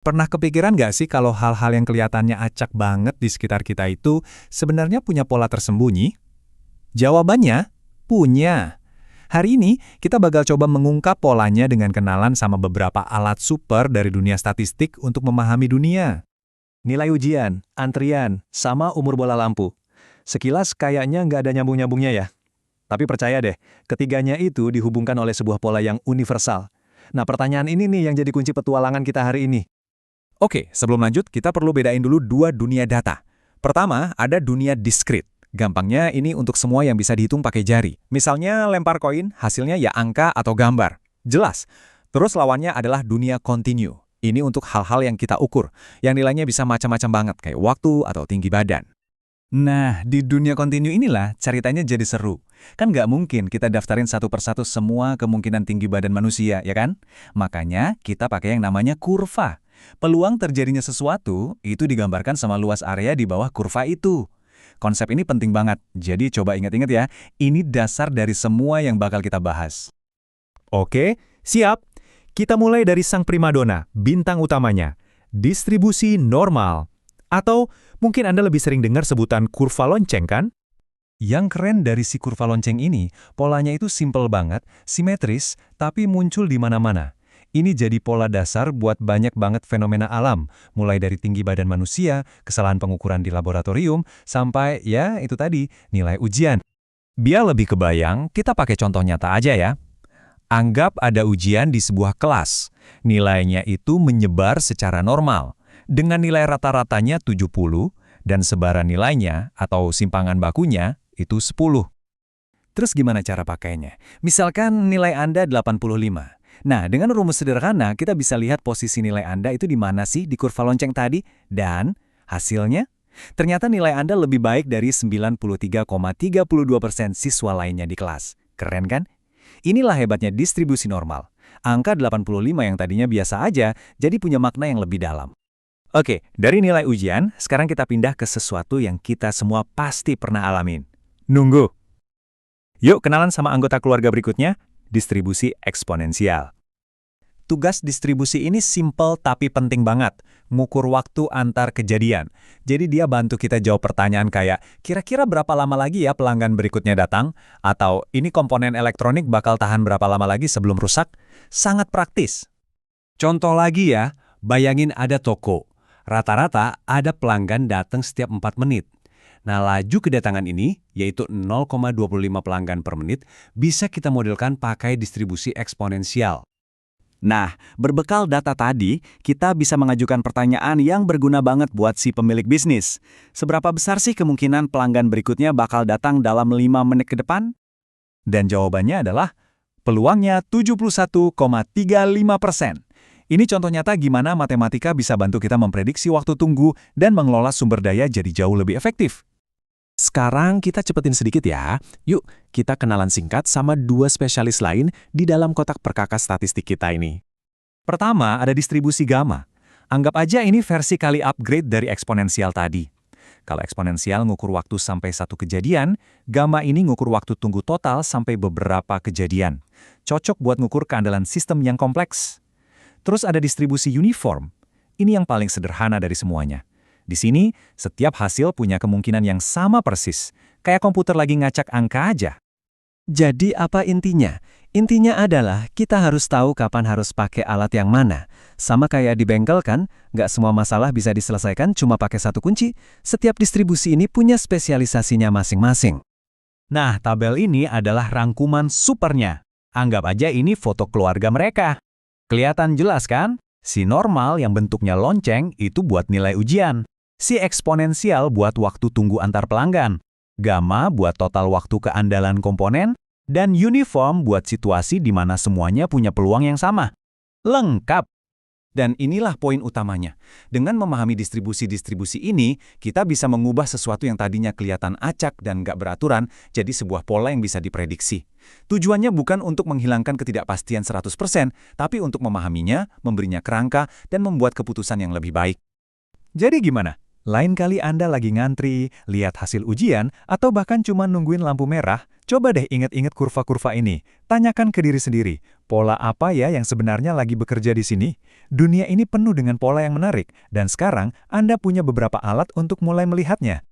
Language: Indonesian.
Pernah kepikiran nggak sih kalau hal-hal yang kelihatannya acak banget di sekitar kita itu sebenarnya punya pola tersembunyi? Jawabannya, punya. Hari ini, kita bakal coba mengungkap polanya dengan kenalan sama beberapa alat super dari dunia statistik untuk memahami dunia. Nilai ujian, antrian, sama umur bola lampu. Sekilas kayaknya nggak ada nyambung-nyambungnya ya. Tapi percaya deh, ketiganya itu dihubungkan oleh sebuah pola yang universal. Nah, pertanyaan ini nih yang jadi kunci petualangan kita hari ini. Oke, sebelum lanjut, kita perlu bedain dulu dua dunia data. Pertama, ada dunia diskrit. Gampangnya ini untuk semua yang bisa dihitung pakai jari. Misalnya lempar koin, hasilnya ya angka atau gambar. Jelas. Terus lawannya adalah dunia kontinu. Ini untuk hal-hal yang kita ukur, yang nilainya bisa macam-macam banget, kayak waktu atau tinggi badan. Nah, di dunia kontinu inilah ceritanya jadi seru. Kan nggak mungkin kita daftarin satu persatu semua kemungkinan tinggi badan manusia, ya kan? Makanya kita pakai yang namanya kurva. Peluang terjadinya sesuatu itu digambarkan sama luas area di bawah kurva itu. Konsep ini penting banget, jadi coba ingat-ingat ya, ini dasar dari semua yang bakal kita bahas. Oke, siap. Kita mulai dari sang primadona, bintang utamanya, distribusi normal. Atau mungkin Anda lebih sering dengar sebutan kurva lonceng kan? Yang keren dari si kurva lonceng ini, polanya itu simple banget, simetris, tapi muncul di mana-mana. Ini jadi pola dasar buat banyak banget fenomena alam, mulai dari tinggi badan manusia, kesalahan pengukuran di laboratorium, sampai ya itu tadi, nilai ujian. Biar lebih kebayang, kita pakai contoh nyata aja ya. Anggap ada ujian di sebuah kelas. Nilainya itu menyebar secara normal. Dengan nilai rata-ratanya 70, dan sebaran nilainya atau simpangan bakunya itu 10. Terus gimana cara pakainya? Misalkan nilai Anda 85. Nah, dengan rumus sederhana, kita bisa lihat posisi nilai Anda itu di mana sih di kurva lonceng tadi, dan hasilnya? Ternyata nilai Anda lebih baik dari 93,32% siswa lainnya di kelas. Keren kan? Inilah hebatnya distribusi normal. Angka 85 yang tadinya biasa aja, jadi punya makna yang lebih dalam. Oke, dari nilai ujian, sekarang kita pindah ke sesuatu yang kita semua pasti pernah alamin. Nunggu. Yuk kenalan sama anggota keluarga berikutnya, distribusi eksponensial. Tugas distribusi ini simple tapi penting banget, ngukur waktu antar kejadian. Jadi dia bantu kita jawab pertanyaan kayak, kira-kira berapa lama lagi ya pelanggan berikutnya datang? Atau ini komponen elektronik bakal tahan berapa lama lagi sebelum rusak? Sangat praktis. Contoh lagi ya, bayangin ada toko. Rata-rata ada pelanggan datang setiap 4 menit. Nah, laju kedatangan ini, yaitu 0,25 pelanggan per menit, bisa kita modelkan pakai distribusi eksponensial. Nah, berbekal data tadi, kita bisa mengajukan pertanyaan yang berguna banget buat si pemilik bisnis. Seberapa besar sih kemungkinan pelanggan berikutnya bakal datang dalam 5 menit ke depan? Dan jawabannya adalah, peluangnya 71,35%. Ini contoh nyata gimana matematika bisa bantu kita memprediksi waktu tunggu dan mengelola sumber daya jadi jauh lebih efektif. Sekarang kita cepetin sedikit ya. Yuk, kita kenalan singkat sama dua spesialis lain di dalam kotak perkakas statistik kita ini. Pertama, ada distribusi gamma. Anggap aja ini versi kali upgrade dari eksponensial tadi. Kalau eksponensial ngukur waktu sampai satu kejadian, gamma ini ngukur waktu tunggu total sampai beberapa kejadian. Cocok buat ngukur keandalan sistem yang kompleks. Terus ada distribusi uniform. Ini yang paling sederhana dari semuanya. Di sini, setiap hasil punya kemungkinan yang sama persis, kayak komputer lagi ngacak angka aja. Jadi apa intinya? Intinya adalah kita harus tahu kapan harus pakai alat yang mana. Sama kayak di bengkel kan, nggak semua masalah bisa diselesaikan cuma pakai satu kunci. Setiap distribusi ini punya spesialisasinya masing-masing. Nah, tabel ini adalah rangkuman supernya. Anggap aja ini foto keluarga mereka. Kelihatan jelas kan? Si normal yang bentuknya lonceng itu buat nilai ujian. Si eksponensial buat waktu tunggu antar pelanggan. Gamma buat total waktu keandalan komponen. Dan uniform buat situasi di mana semuanya punya peluang yang sama. Lengkap. Dan inilah poin utamanya. Dengan memahami distribusi-distribusi ini, kita bisa mengubah sesuatu yang tadinya kelihatan acak dan gak beraturan jadi sebuah pola yang bisa diprediksi. Tujuannya bukan untuk menghilangkan ketidakpastian 100%, tapi untuk memahaminya, memberinya kerangka, dan membuat keputusan yang lebih baik. Jadi gimana? Lain kali Anda lagi ngantri, lihat hasil ujian, atau bahkan cuma nungguin lampu merah, coba deh ingat-ingat kurva-kurva ini. Tanyakan ke diri sendiri, pola apa ya yang sebenarnya lagi bekerja di sini? Dunia ini penuh dengan pola yang menarik, dan sekarang Anda punya beberapa alat untuk mulai melihatnya.